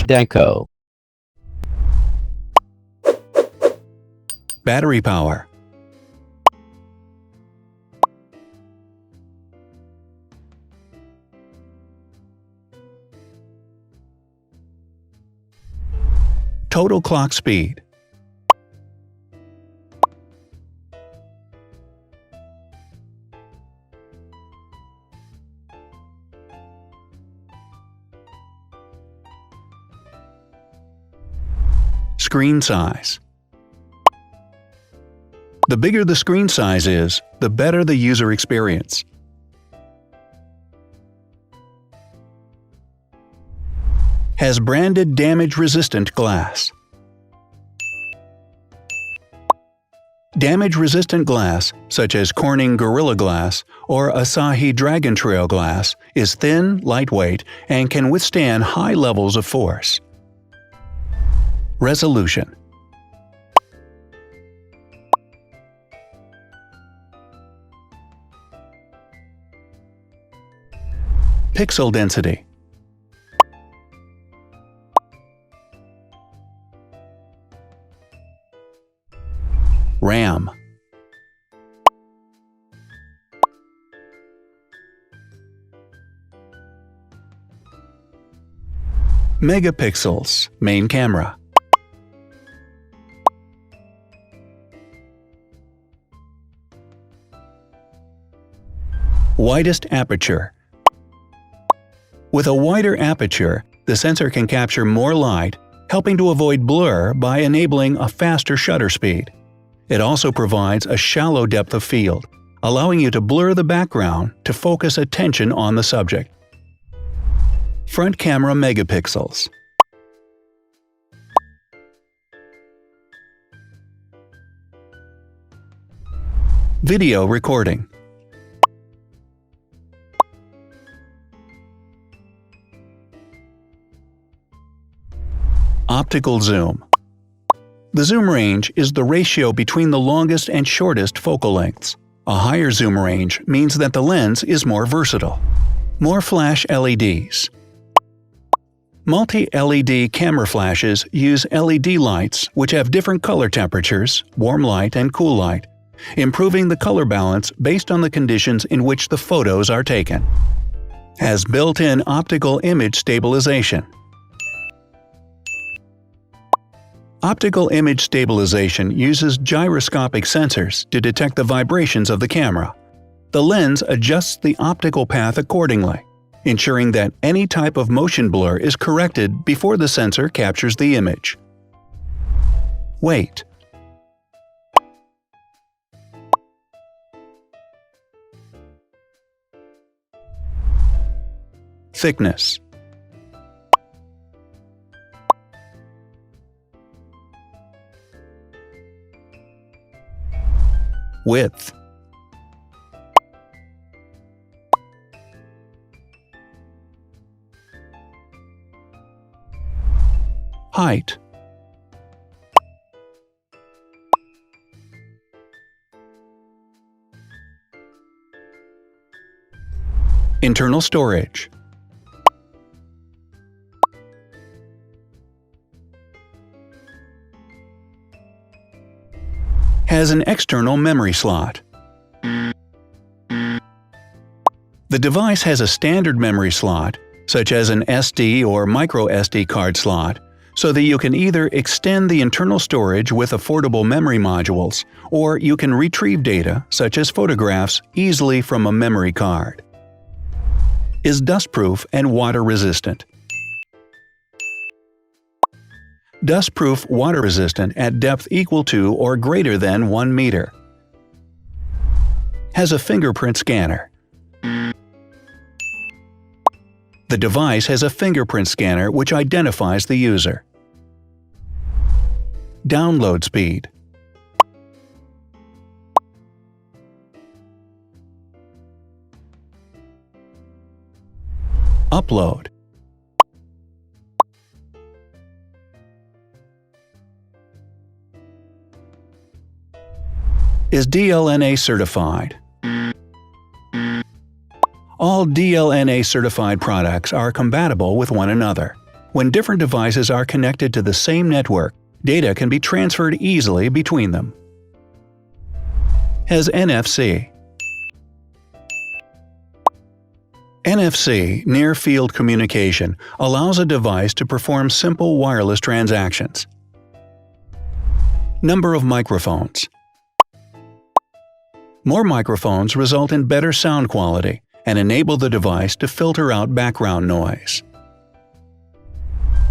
Zhdanko. Battery power. Total clock speed. Screen size. The bigger the screen size is, the better the user experience. Has branded damage-resistant glass. Damage-resistant glass, such as Corning Gorilla Glass or Asahi Dragon Trail glass, is thin, lightweight, and can withstand high levels of force. Resolution. Pixel density. RAM. Megapixels, main camera. Widest aperture. With a wider aperture, the sensor can capture more light, helping to avoid blur by enabling a faster shutter speed. It also provides a shallow depth of field, allowing you to blur the background to focus attention on the subject. Front camera megapixels. Video recording. Optical zoom. The zoom range is the ratio between the longest and shortest focal lengths. A higher zoom range means that the lens is more versatile. More flash LEDs. Multi-LED camera flashes use LED lights which have different color temperatures, warm light and cool light, improving the color balance based on the conditions in which the photos are taken. Has built-in optical image stabilization. Optical image stabilization uses gyroscopic sensors to detect the vibrations of the camera. The lens adjusts the optical path accordingly, ensuring that any type of motion blur is corrected before the sensor captures the image. Weight. Thickness. Width. Height. Internal storage. Has an external memory slot. The device has a standard memory slot, such as an SD or micro SD card slot, so that you can either extend the internal storage with affordable memory modules, or you can retrieve data, such as photographs, easily from a memory card. Is dustproof and water-resistant. Dustproof water-resistant at depth equal to or greater than 1 meter. Has a fingerprint scanner. The device has a fingerprint scanner which identifies the user. Download speed. Upload. Is DLNA certified. All DLNA certified products are compatible with one another. When different devices are connected to the same network, data can be transferred easily between them. Has NFC. NFC, near-field communication, allows a device to perform simple wireless transactions. Number of microphones. More microphones result in better sound quality and enable the device to filter out background noise.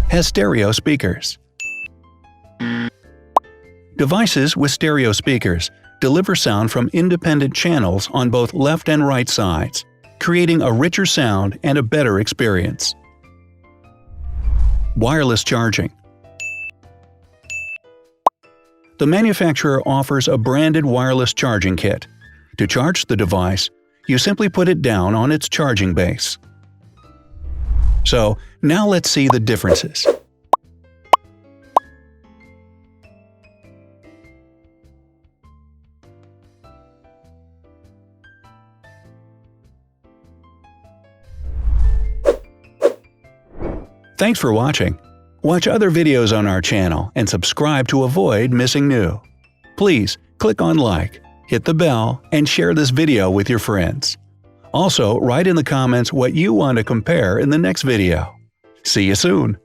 Has stereo speakers. Devices with stereo speakers deliver sound from independent channels on both left and right sides, creating a richer sound and a better experience. Wireless charging. The manufacturer offers a branded wireless charging kit. To charge the device, you simply put it down on its charging base. So, now let's see the differences. Thanks for watching. Watch other videos on our channel and subscribe to avoid missing new. Please click on like, hit the bell, and share this video with your friends. Also, write in the comments what you want to compare in the next video. See you soon!